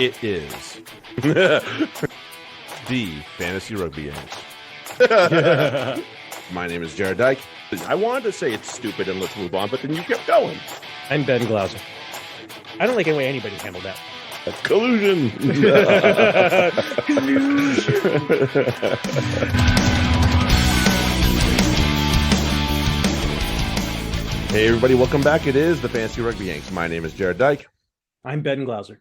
It is the Fantasy Rugby Yanks. My name is Jared Dyke. I wanted to say it's stupid and let's move on, but then you kept going. I'm Ben Glauser. I don't like the way anybody handled that. A collusion. Hey, everybody, welcome back. It is the Fantasy Rugby Yanks. My name is Jared Dyke. I'm Ben Glauser.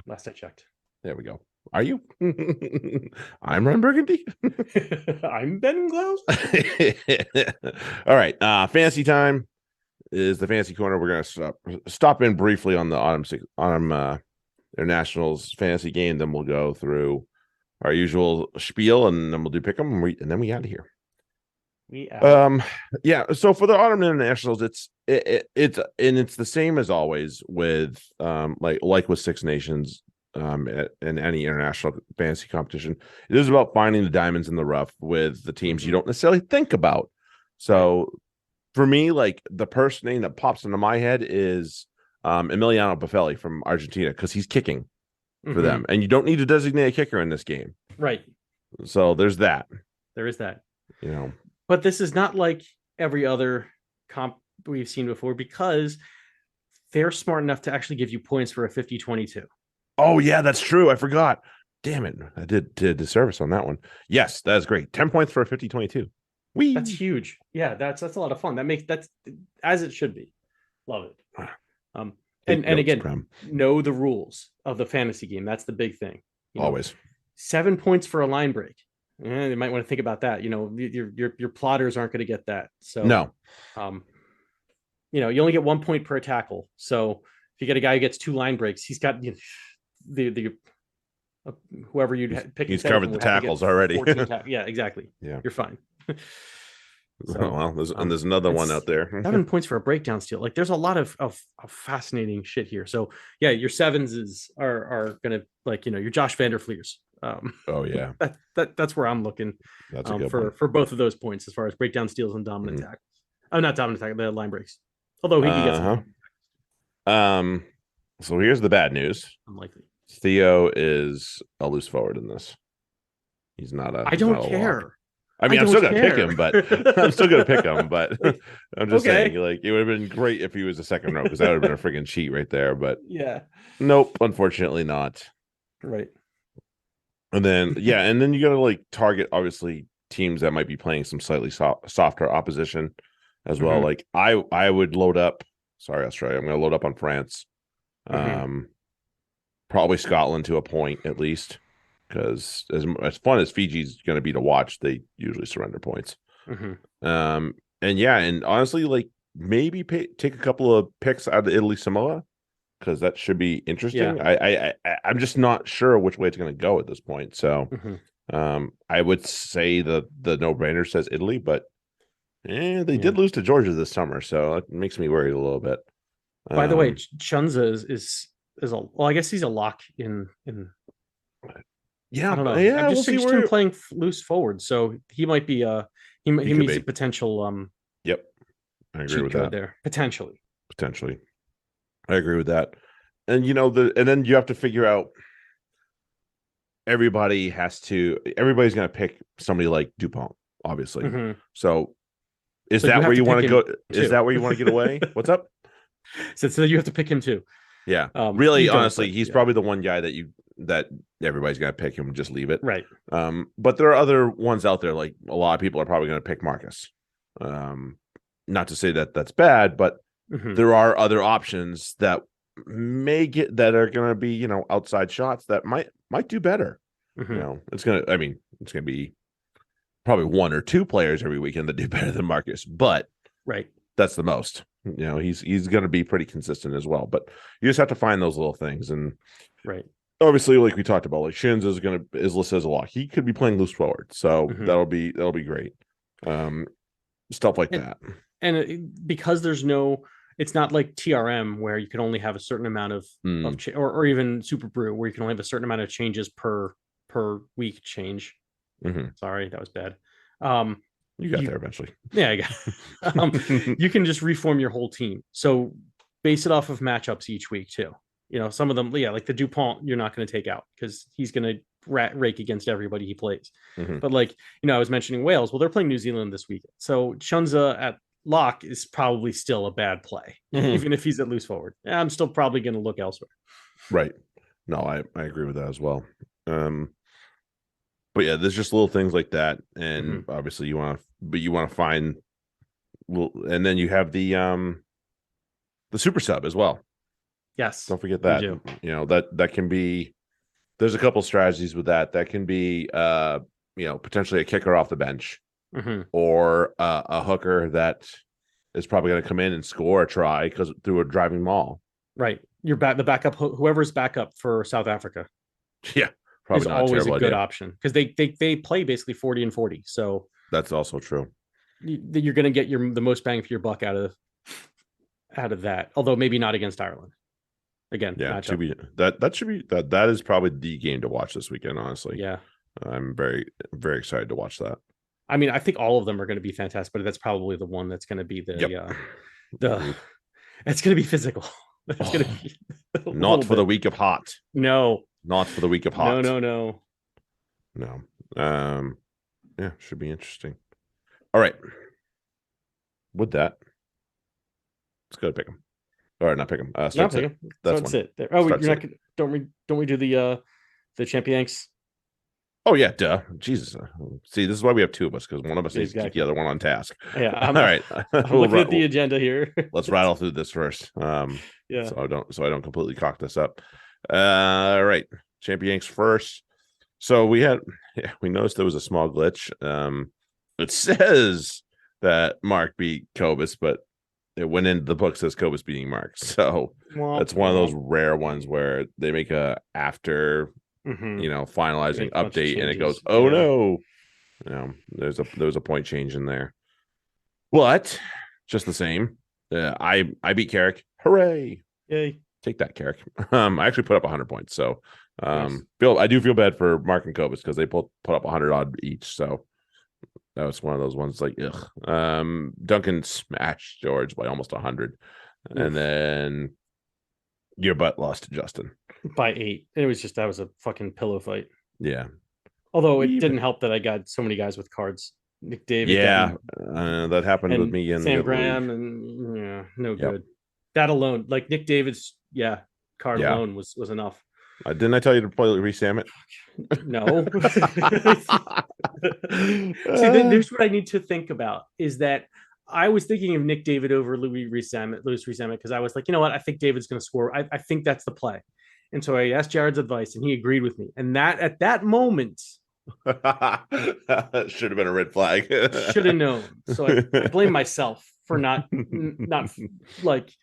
Last I checked. There we go. Are you? I'm Ron Burgundy. I'm Ben Glauser. All right. Fantasy time is the fantasy corner. We're going to stop in briefly on the autumn internationals fantasy game. Then we'll go through our usual spiel, and then we'll do pick 'em, and then we out of here. Yeah. So for the autumn internationals, it's the same as always with like with Six Nations. In any international fantasy competition, it is about finding the diamonds in the rough with the teams you don't necessarily think about. So for me, like the person name that pops into my head is Emiliano Buffelli from Argentina, because he's kicking for them, and you don't need to designate a kicker in this game, right? So there's that. There is that, But this is not like every other comp we've seen before, because they're smart enough to actually give you points for a 50-22. Oh, yeah, that's true. I forgot. Damn it. I did disservice on that one. Yes, that is great. 10 points for a 50-22. Whee! That's huge. Yeah, that's a lot of fun. That's as it should be. Love it. And again, know the rules of the fantasy game. That's the big thing. Always. 7 points for a line break. You might want to think about that. Your plotters aren't going to get that. So no. You only get 1 point per tackle. So if you get a guy who gets 2 line breaks, he's got the whoever you'd pick. He's covered the tackles already. Yeah, exactly. Yeah, you're fine. So, there's another one out there. 7 points for a breakdown steal. Like there's a lot of fascinating shit here. So yeah, your sevens are gonna your Josh Vanderfleers. Oh yeah, that's where I'm looking. That's a good for both of those points as far as breakdown steals and dominant tackles. Oh, not dominant tackle, the line breaks. Although he can get some. So here's the bad news. Unlikely. Theo is a loose forward in this. He's not a. I don't care. I mean, I'm still gonna pick him, but I'm still gonna pick him. But I'm just saying, like, it would have been great if he was a second row, because that would have been a freaking cheat right there. But yeah, nope, unfortunately not. Right. And then and then you got to target obviously teams that might be playing some slightly softer opposition as well. Like I would load up. Sorry, Australia. I'm going to load up on France. Probably Scotland to a point at least, because as fun as Fiji's going to be to watch, they usually surrender points. And honestly, maybe take a couple of picks out of Italy Samoa, because that should be interesting. Yeah. I'm just not sure which way it's going to go at this point. So I would say the no-brainer says Italy, but they did lose to Georgia this summer, so it makes me worried a little bit. By the way, Chunza is I guess he's a lock in. Yeah, I don't know. Yeah, I'm just him playing loose forward, so he might be he meets a potential Yep, I agree with that. There potentially. I agree with that. And and then you have to figure out, everybody's going to pick somebody like Dupont, obviously. So is that where you want to go? Is that where you want to get away? What's up? So you have to pick him too. Yeah. Really, honestly, he's probably the one guy that everybody's going to pick him and just leave it. Right. But there are other ones out there. Like a lot of people are probably going to pick Marcus. Not to say that that's bad, but there are other options that that are going to be, outside shots that might do better. It's going to be probably 1 or 2 players every weekend that do better than Marcus, but that's the most. He's going to be pretty consistent as well, but you just have to find those little things. And obviously, like we talked about, like Shins is listed as a lock. He could be playing loose forward, so that'll be great. Stuff like that. And because it's not like TRM where you can only have a certain amount of or even Super Brew where you can only have a certain amount of changes per week change. Sorry, that was bad. You got there eventually. Yeah, I got. You can just reform your whole team. So base it off of matchups each week too. some of them, yeah, like the Dupont, you're not going to take out because he's going to rake against everybody he plays. But like, I was mentioning Wales. Well, they're playing New Zealand this weekend. So Chunza at lock is probably still a bad play, even if he's at loose forward. I'm still probably going to look elsewhere. Right. No, I agree with that as well. But yeah, there's just little things like that. And obviously you want to find, and then you have the super sub as well. Yes. Don't forget that. That can be, there's a couple strategies with that. That can be, potentially a kicker off the bench or a hooker that is probably going to come in and score a try because through a driving maul. Right. The backup, whoever's backup for South Africa. Yeah. Probably is not always a good idea. option because they play basically 40 and 40. So that's also true. You're going to get the most bang for your buck out of that. Although maybe not against Ireland. Again, yeah, that is probably the game to watch this weekend. Honestly, yeah, I'm very, very excited to watch that. I mean, I think all of them are going to be fantastic, but that's probably the one that's going to be it's going to be physical. It's going to be not for the week of hot. No, not for the week of hot. No. Yeah, should be interesting. All right. With that, let's go to pick them. Or not pick them. Start pick them. That's it. Oh, you're not. Don't we do the Champions? Oh yeah, duh. Jesus. See, this is why we have two of us, because one of us needs to keep the other one on task. Yeah. All right. I'm looking at the agenda here. Let's rattle through this first. Yeah. So I don't completely cock this up. All right. Champions first. So we noticed there was a small glitch. It says that Mark beat Cobus, but it went into the book says Cobus beating Mark. So that's one of those rare ones where they make a after finalizing update and it goes, no. There's a point change in there. But just the same, I beat Carrick. Hooray! Yay! Take that, Carrick. I actually put up 100 points. So nice. I do feel bad for Mark and Cobus because they put up 100 odd each. So that was one of those ones like, ugh. Duncan smashed George by almost 100. Oof. And then your butt lost to Justin by 8. That was a fucking pillow fight. Yeah. Although it didn't help that I got so many guys with cards. Nick David. Yeah. That happened with me and Sam Graham and no good. That alone, like Nick David's card alone was enough. Didn't I tell you to play Resam it? No. See, there's what I need to think about is that I was thinking of Nick David over Louis Rees-Zammit because I was like, you know what? I think David's going to score. I think that's the play. And so I asked Jared's advice and he agreed with me. And that at that moment should have been a red flag. Should have known. So I blame myself for not like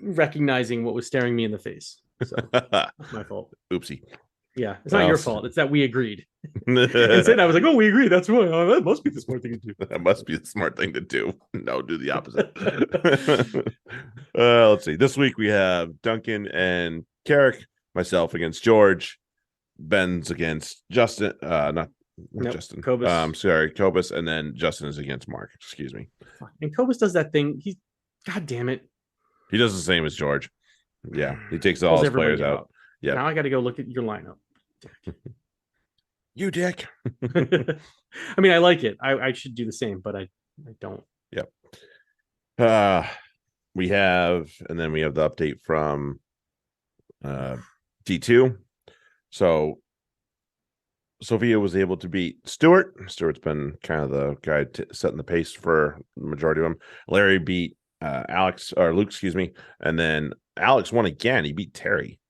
recognizing what was staring me in the face. So that's my fault. Oopsie. Yeah, it's not your fault. It's that we agreed. Instead, I was like, "Oh, we agreed. That's why. That must be the smart thing to do." That must be the smart thing to do. No, do the opposite. Let's see. This week we have Duncan and Carrick. Myself against George. Ben's against Justin. Justin. Cobus. Sorry, Cobus, and then Justin is against Mark. Excuse me. And Cobus does that thing. God damn it. He does the same as George. Yeah, he takes all his players out. Yeah. Now I got to go look at your lineup. You dick. I mean, I like it. I should do the same, but I don't. Yep. We have the update from D2. So Sophia was able to beat Stuart. Stuart's been kind of the guy setting the pace for the majority of them. Larry beat Luke, excuse me. And then Alex won again. He beat Terry.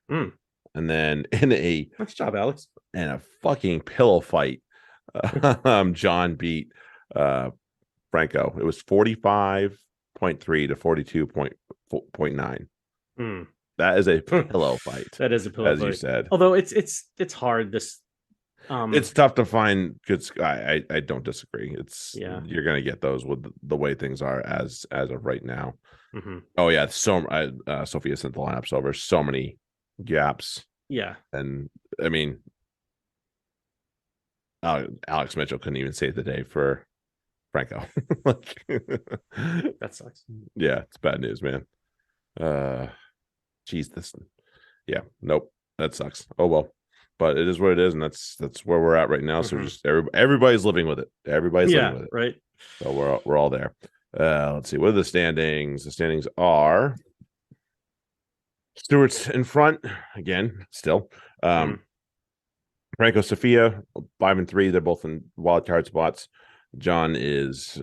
And then nice job, Alex. In a fucking pillow fight, John beat Franco. It was 45.3 to 42.9. That is a pillow fight. That is a pillow fight, as you said. Although it's hard. It's tough to find good. I don't disagree. You're gonna get those with the way things are as of right now. Oh yeah, Sophia sent the lineups over. So many gaps. Yeah, and I mean, Alex Mitchell couldn't even save the day for Franco. That sucks. Yeah, it's bad news, man. Jeez, nope, that sucks. Oh well, but it is what it is, and that's where we're at right now. So just everybody's living with it. Everybody's living with it. Right. So we're all there. Let's see. What are the standings? The standings are Stewart's in front again. Still, Franco Sophia 5-3. They're both in wild card spots. John is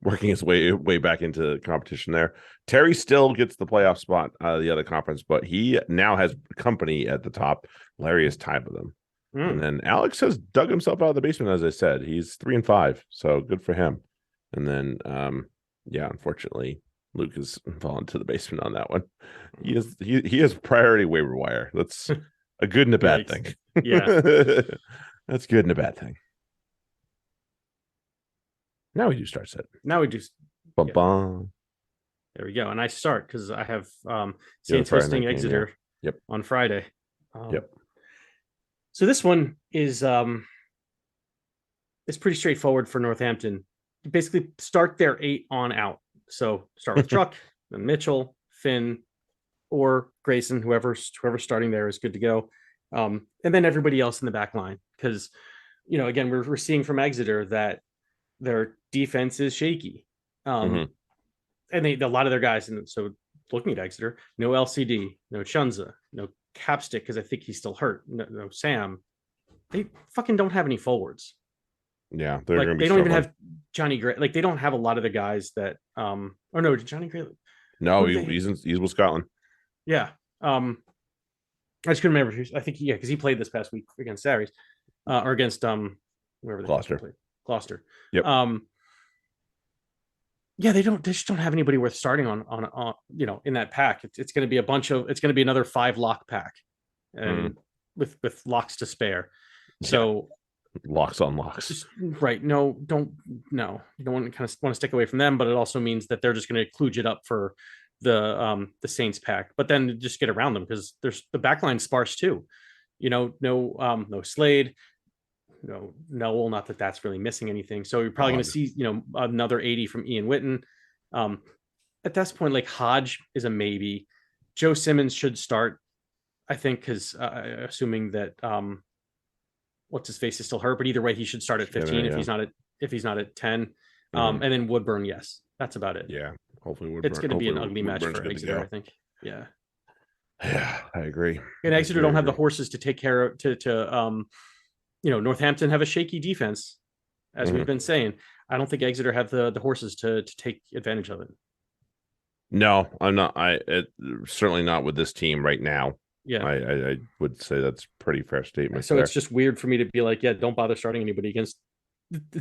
working his way back into the competition there. Terry still gets the playoff spot out of the other conference, but he now has company at the top. Larry is tied with him. And then Alex has dug himself out of the basement, as I said. He's 3-5, so good for him. And then, unfortunately, Luke has fallen to the basement on that one. He has priority waiver wire. That's a good and a bad thing. Yeah. That's good and a bad thing. Now we do start set. Now we do. Bum. There we go. And I start because I have Saints hosting Exeter on Friday. So this one is it's pretty straightforward for Northampton. You basically start their 8 on out. So start with Truck, then Mitchell, Finn, or Grayson, whoever's starting there is good to go. And then everybody else in the back line. Because, again, we're seeing from Exeter that their defense is shaky. And a lot of their guys, and so looking at Exeter, no LCD, no Chunza, no Capstick, because I think he's still hurt, no Sam. They fucking don't have any forwards. Yeah, they don't even have Johnny Gray. Like, they don't have a lot of the guys that Johnny Gray. No, he's with Scotland. Yeah. I just couldn't remember. I think because he played this past week against Sarries, or against wherever Gloucester. Played. Gloucester. Yep. They just don't have anybody worth starting on in that pack. It's going to be it's going to be another 5 lock pack, and with locks to spare. So locks on locks. Right. No, you don't want to stick away from them, but it also means that they're just going to kludge it up for the Saints pack, but then just get around them because there's the backline sparse too. No Slade, no Noel, not that that's really missing anything. So you're probably going to see, another 80 from Ian Witten. At this point, like Hodge is a maybe. Joe Simmons should start, I think, because assuming that what's his face is still hurt, but either way, he should start at 15 if he's not at 10. And then Woodburn, yes, that's about it. Yeah, hopefully Woodburn. It's going to be an ugly match for Exeter, I think. Yeah, I agree. And Exeter don't have the horses to take care of Northampton have a shaky defense, as we've been saying. I don't think Exeter have the horses to take advantage of it. No, I'm not. Certainly not with this team right now. Yeah, I would say that's pretty fair statement. So it's just weird for me to be like, don't bother starting anybody against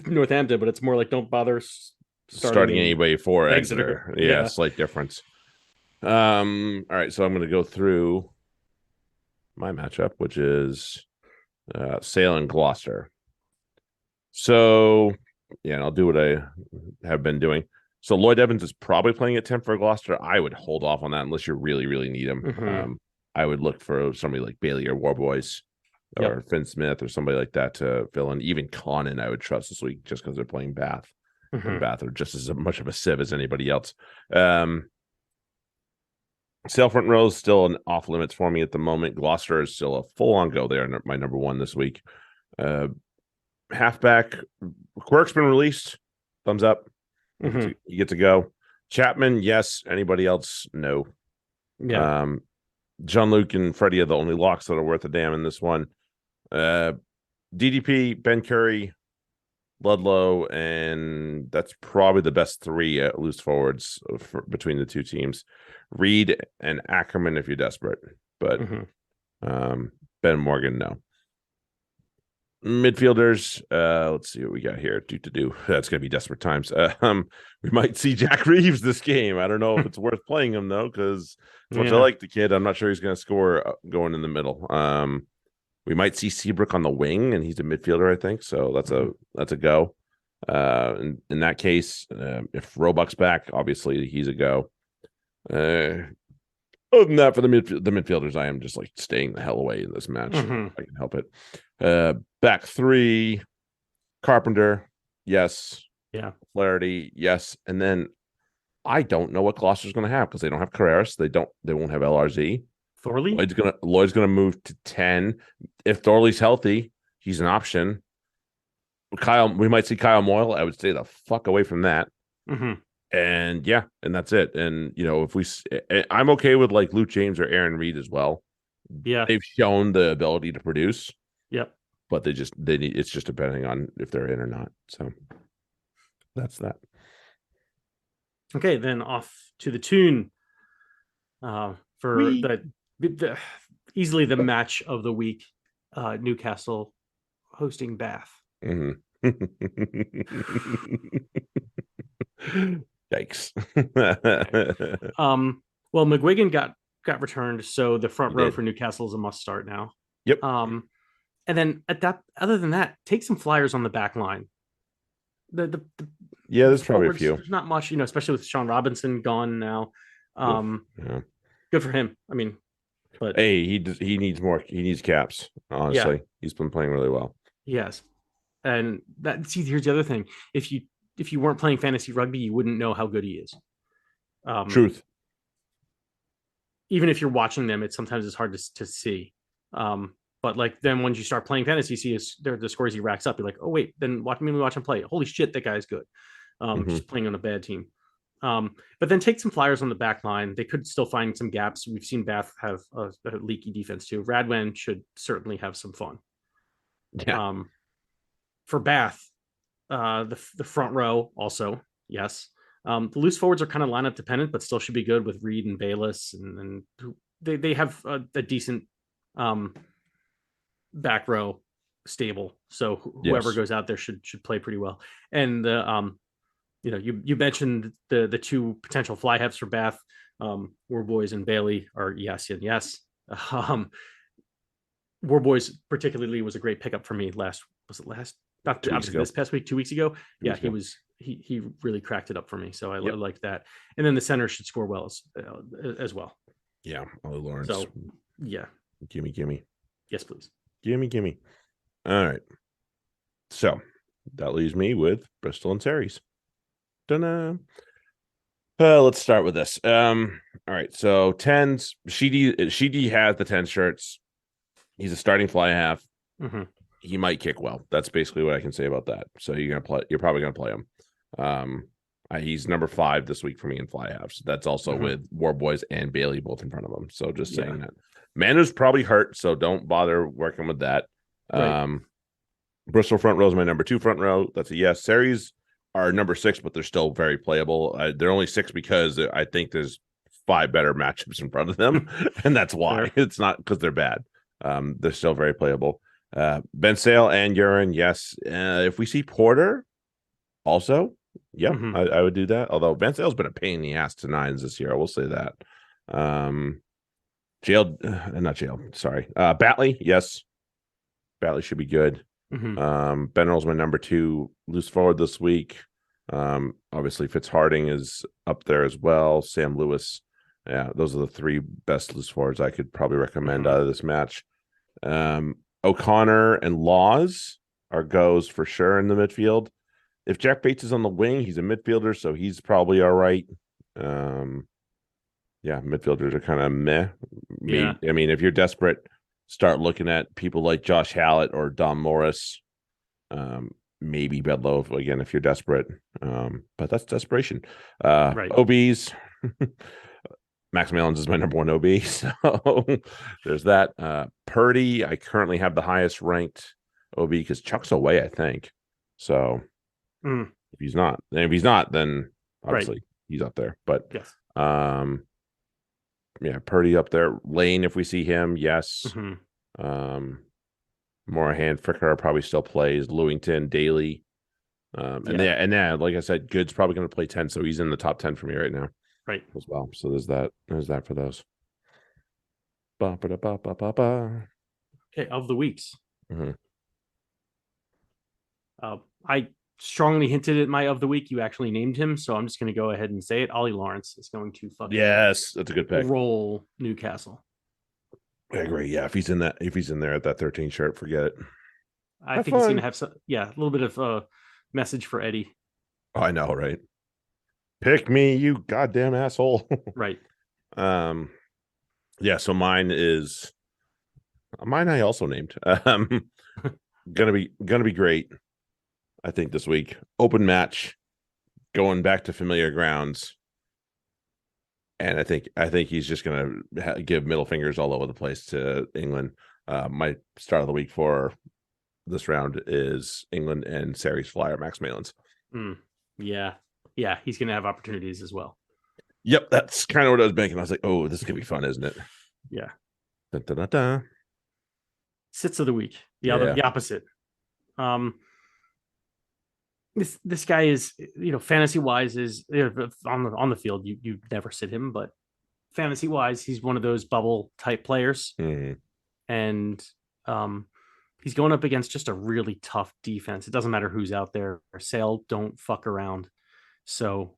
Northampton, but it's more like don't bother starting anybody for Exeter. Yeah, slight difference. All right, so I'm going to go through my matchup, which is Sale and Gloucester. So, and I'll do what I have been doing. So Lloyd Evans is probably playing at 10 for Gloucester. I would hold off on that unless you really, really need him. I would look for somebody like Bailey or Warboys or Finn Smith or somebody like that to fill in. Even Conan, I would trust this week just because they're playing Bath. And Bath are just as much of a sieve as anybody else. Sale front row is still an off limits for me at the moment. Gloucester is still a full on go. They are my number one this week. Halfback, Quirk's been released. Thumbs up. You get to go. Chapman, yes. Anybody else? No. Yeah. John Luke and Freddie are the only locks that are worth a damn in this one. DDP, Ben Curry, Ludlow, and that's probably the best 3 loose forwards between the two teams. Reed and Ackerman if you're desperate, but Ben Morgan, no. Midfielders, let's see what we got here. That's gonna be desperate times. We might see Jack Reeves this game. I don't know if it's worth playing him though, because as much as I like the kid, I'm not sure he's gonna score going in the middle. We might see Seabrook on the wing, and he's a midfielder, I think. So that's a go. In that case, if Roebuck's back, obviously he's a go. Other than that, for the midfielders, I am just like staying the hell away in this match if I can help it. Back 3, Carpenter, yes. Yeah. Flaherty, yes. And then I don't know what Gloucester's going to have because they don't have Carreras. They won't have LRZ. Thorley? Lloyd's gonna move to 10. If Thorley's healthy, he's an option. We might see Kyle Moyle. I would stay the fuck away from that. Mm-hmm. And yeah, and that's it. And I'm okay with like Luke James or Aaron Reed as well. Yeah, They've shown the ability to produce. Yep. But they need. It's just depending on if they're in or not. So that's that. Okay, then off to the tune. For the easily the match of the week, Newcastle hosting Bath. Mm-hmm. Yikes. Well, McGuigan got returned, so the front row for Newcastle is a must start now. Yep. And then other than that, take some flyers on the back line. There's probably a few. There's not much, especially with Sean Robinson gone now. Good for him. I mean, but hey, he needs more. He needs caps. Honestly, he's been playing really well. Yes, and here's the other thing. If you weren't playing fantasy rugby, you wouldn't know how good he is. Truth. Even if you're watching them, sometimes it's hard to see. But like then once you start playing fantasy, you see the scores he racks up. You're like, oh wait, then watch him play. Holy shit, that guy's good. Just playing on a bad team. But then take some flyers on the back line. They could still find some gaps. We've seen Bath have a leaky defense too. Radwan should certainly have some fun. Yeah. For Bath, the front row also, yes. The loose forwards are kind of lineup dependent, but still should be good with Reed and Bayless, and they have a decent back row stable. So whoever goes out there should play pretty well. And you mentioned the two potential fly halves for Bath, Warboys and Bailey are yes and yes. Warboys particularly was a great pickup for me this past week, 2 weeks ago. He really cracked it up for me. So I like that. And then the center should score well as well. Yeah. Ollie Lawrence. So yeah. Gimme. Yes, please. Gimme. All right. So that leaves me with Bristol and Ceres. Let's start with this. All right. So 10s. Sheedy has the 10 shirts. He's a starting fly half. Mm-hmm. He might kick well. That's basically what I can say about that. So you're probably gonna play him. He's number 5 this week for me in fly halves. That's also with Warboys and Bailey both in front of him. So just saying that. Manu's probably hurt, so don't bother working with that. Right. Bristol front row is my number 2 front row. That's a yes. Ceres are number 6, but they're still very playable. They're only 6 because I think there's 5 better matchups in front of them, and that's why. Sure. It's not because they're bad. They're still very playable. Ben Sale and Urine, yes. If we see Porter, also, I would do that. Although Ben Sale's been a pain in the ass to 9s this year, I will say that. Batley, yes. Batley should be good. Ben Earl's my number 2 loose forward this week. Obviously Fitzharding is up there as well. Sam Lewis. Yeah, those are the 3 best loose forwards I could probably recommend out of this match. O'Connor and Laws are goes for sure in the midfield. If Jack Bates is on the wing, he's a midfielder, so he's probably all right. Midfielders are kind of meh. Yeah. I mean, if you're desperate, start looking at people like Josh Hallett or Dom Morris. Maybe Bedlow again if you're desperate. But that's desperation. Right. OBs. Max Malins is my number 1 OB, so there's that. Purdy, I currently have the highest ranked OB because Chuck's away, I think. So if he's not, then obviously he's up there. But yes. Purdy up there. Lane, if we see him, yes. Morahan, Fricker probably still plays. Lewington, Daly, like I said, Good's probably going to play 10, so he's in the top 10 for me right now. Right. As well. So there's that for those. Okay, of the weeks. I strongly hinted at my of the week. You actually named him, so I'm just going to go ahead and say it. Ollie Lawrence is going to fucking that's a good pick. Roll Newcastle. I agree. Yeah, if he's in there at that 13 shirt, forget it. I think he's going to have a little bit of a message for Eddie. Oh, I know, right? Pick me, you goddamn asshole. Right. Yeah, so mine I also named. Gonna be great, I think, this week. Open match, going back to familiar grounds. And I think he's just gonna give middle fingers all over the place to England. My start of the week for this round is England and Series flyer Max Malins. Yeah, he's gonna have opportunities as well. Yep, that's kind of what I was banking. I was like, oh, this is gonna be fun, isn't it? Yeah. Dun, dun, dun, dun. Sits of the week. The opposite. This guy is, fantasy wise is on the field. You never sit him, but fantasy wise, he's one of those bubble type players, and he's going up against just a really tough defense. It doesn't matter who's out there. Sale don't fuck around. So,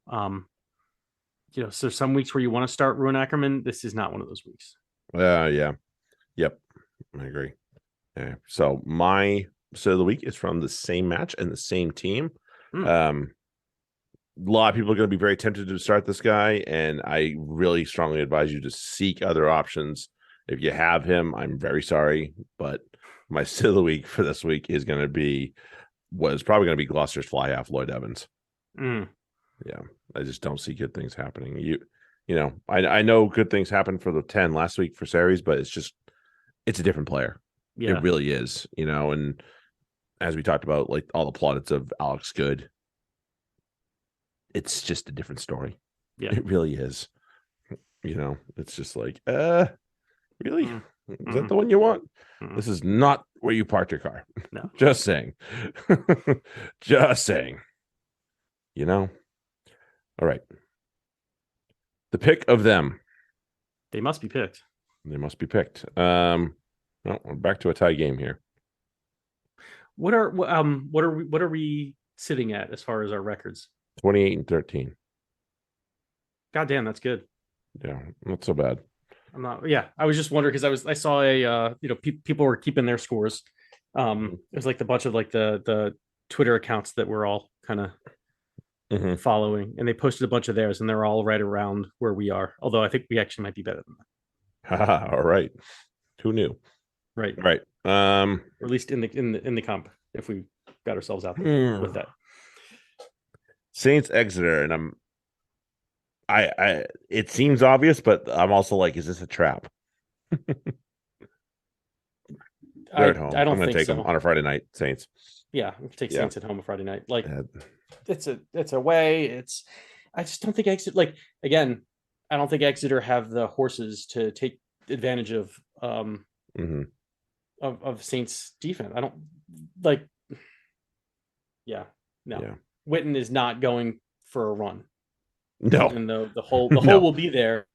so some weeks where you want to start Ruin Ackerman, this is not one of those weeks. Yeah. Yep. I agree. Yeah. So my set of the week is from the same match and the same team. A lot of people are going to be very tempted to start this guy, and I really strongly advise you to seek other options. If you have him, I'm very sorry, but my set of the week for this week is going to be probably going to be Gloucester's fly half Lloyd Evans. Yeah, I just don't see good things happening. I know good things happened for the 10 last week for Series, but it's a different player. Yeah. It really is, and as we talked about, like all the plaudits of Alex Good, it's just a different story. Yeah, it really is. It's just like, really? Is that the one you want? This is not where you parked your car. No. Just saying. Just saying. All right. The pick of them. They must be picked. Well, we're back to a tie game here. What are we sitting at as far as our records? 28-13. God damn, that's good. Yeah, not so bad. I was just wondering because I saw people were keeping their scores. It was like the bunch of like the Twitter accounts that we're all kind of following, and they posted a bunch of theirs, and they're all right around where we are. Although I think we actually might be better than that. All right. Who knew? Right. Or at least in the comp, if we got ourselves out there with that. Saints Exeter, and I it seems obvious, but I'm also like, is this a trap? They're at home. I'm going to take them on a Friday night. Saints. Yeah, we can take Saints at home a Friday night. Like it's away. I just don't think Exeter. Like again, I don't think Exeter have the horses to take advantage of Saints defense. I don't like. Yeah, no. Yeah. Witten is not going for a run. No, and the hole will be there,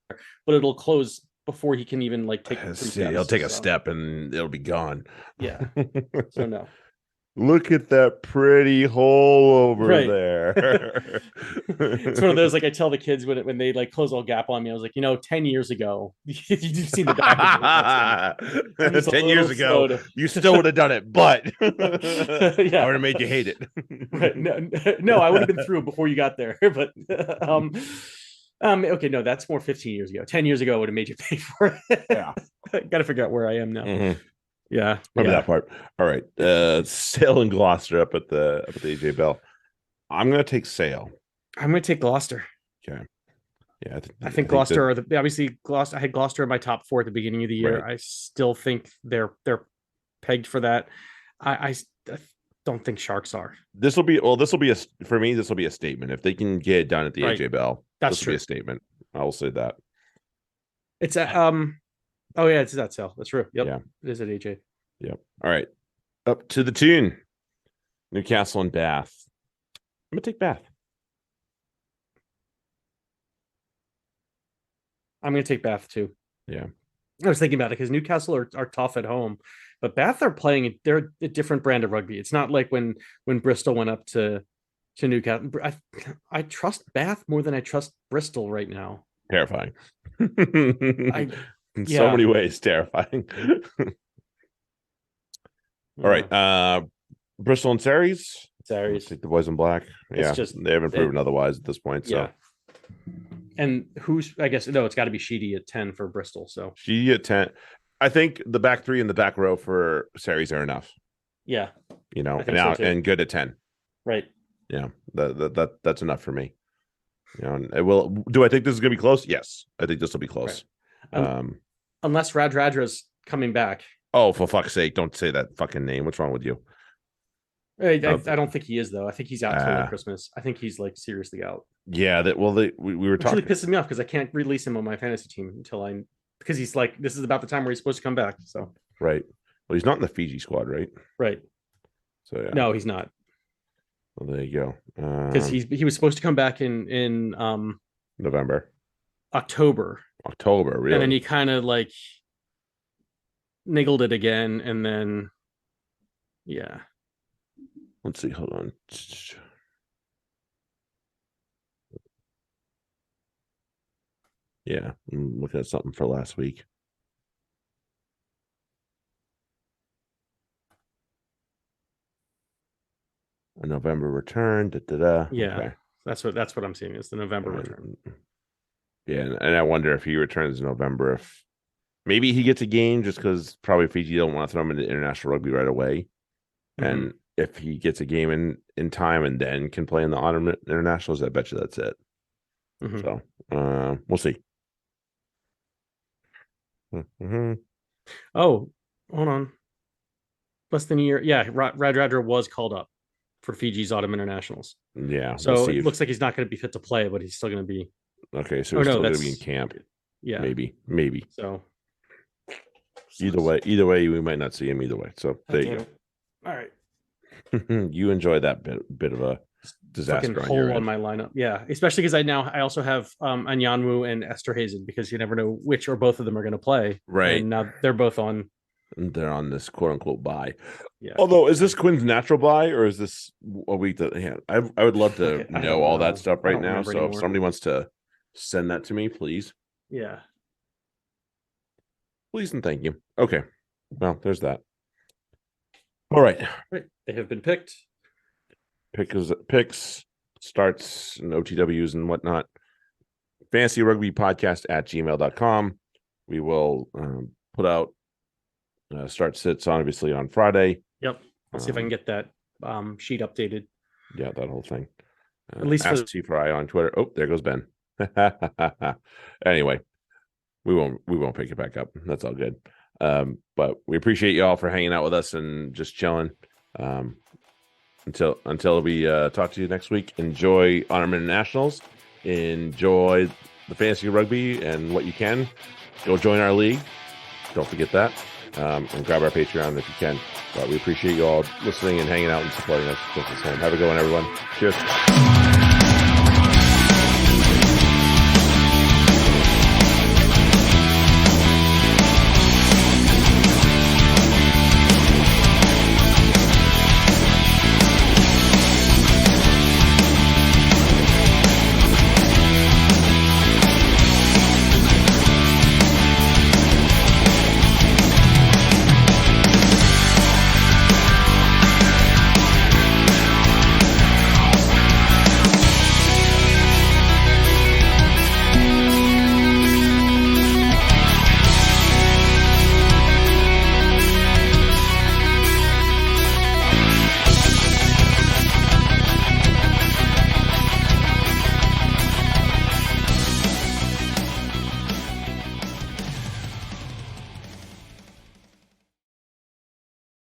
but it'll close before he can even like take. He'll take a step and it'll be gone. Yeah. So no. Look at that pretty hole over there. It's one of those, like I tell the kids when they like close a gap on me, I was like, 10 years ago, you've seen the back of it. 10 years ago, you still would have done it, but I would have made you hate it. Right. No, I would have been through before you got there. But okay, no, that's more 15 years ago. 10 years ago, I would have made you pay for it. Yeah. Got to figure out where I am now. Yeah, remember that part. All right, Sale and Gloucester up at the AJ Bell. I'm going to take Sale. I'm going to take Gloucester. Okay. Yeah, I think Gloucester obviously Gloucester. I had Gloucester in my top 4 at the beginning of the year. Right. I still think they're pegged for that. I don't think Sharks are. This will be for me. This will be a statement if they can get it done at the AJ Bell. This will be a statement. I will say that. It's Oh yeah, it's that Sale. That's true. Yep. Yeah. It is at AJ. Yep. All right. Up to the tune. Newcastle and Bath. I'm gonna take Bath. I'm gonna take Bath too. Yeah. I was thinking about it because Newcastle are tough at home, but Bath are playing. They're a different brand of rugby. It's not like when Bristol went up to Newcastle. I trust Bath more than I trust Bristol right now. Terrifying. In so many ways, terrifying. All right. Bristol and Sarries. Take the boys in black. They haven't proven otherwise at this point. So And who's? I guess no, it's got to be Sheedy at 10 for Bristol. So Sheedy at 10. I think the back three and the back row for series are enough. Yeah, and good at 10. Right. Yeah, that's enough for me. And it will. Do I think this is going to be close? Yes, I think this will be close. Right. Unless Radradra's coming back. Oh, for fuck's sake! Don't say that fucking name. What's wrong with you? I don't think he is though. I think he's out till like Christmas. I think he's like seriously out. Yeah. We were talking. Really pisses me off because I can't release him on my fantasy team because he's like, this is about the time where he's supposed to come back. So right. Well, he's not in the Fiji squad, right? Right. So yeah. No, he's not. Well, there you go. Because he was supposed to come back in November, October, really, and then he kind of like niggled it again, and then yeah. Let's see. Hold on. Yeah, I'm looking at something for last week. A November return. Yeah, okay. That's what I'm seeing is the November return. Yeah, and I wonder if he returns in November, if maybe he gets a game just because probably Fiji don't want to throw him into international rugby right away, and if he gets a game in time and then can play in the autumn internationals, I bet you that's it. So we'll see. Oh, hold on. Less than a year. Yeah, Radradra was called up for Fiji's autumn internationals. Yeah. So it looks like he's not going to be fit to play, but he's still going to be. Okay, so he's still going to be in camp. Yeah. Maybe. So either way, we might not see him either way. So there you go. All right. You enjoy that bit of a disaster on hole on my lineup. Yeah, especially because I also have Anyanwu and Esterhazen because you never know which or both of them are going to play. Right. And now they're both on. They're on this quote unquote bye. Yeah. Although, is this Quinn's natural bye or is this a week that? Yeah, I would love to know all that stuff right now. So if somebody wants to send that to me, please. Yeah. Please and thank you. Okay. Well, there's that. All right. They have been picked. Picks, starts, and OTWs and whatnot. Fantasy Rugby Podcast at gmail.com. We will put out start sits obviously on Friday. Yep. I'll see if I can get that sheet updated. Yeah, that whole thing. At least ask C4I on Twitter. Oh, there goes Ben. Anyway, we won't pick it back up. That's all good. But we appreciate you all for hanging out with us and just chilling. Until we talk to you next week, enjoy Autumn Internationals, enjoy the fantasy rugby and what you can. Go join our league. Don't forget that. And grab our Patreon if you can. But we appreciate you all listening and hanging out and supporting us. Have a good one, everyone. Cheers.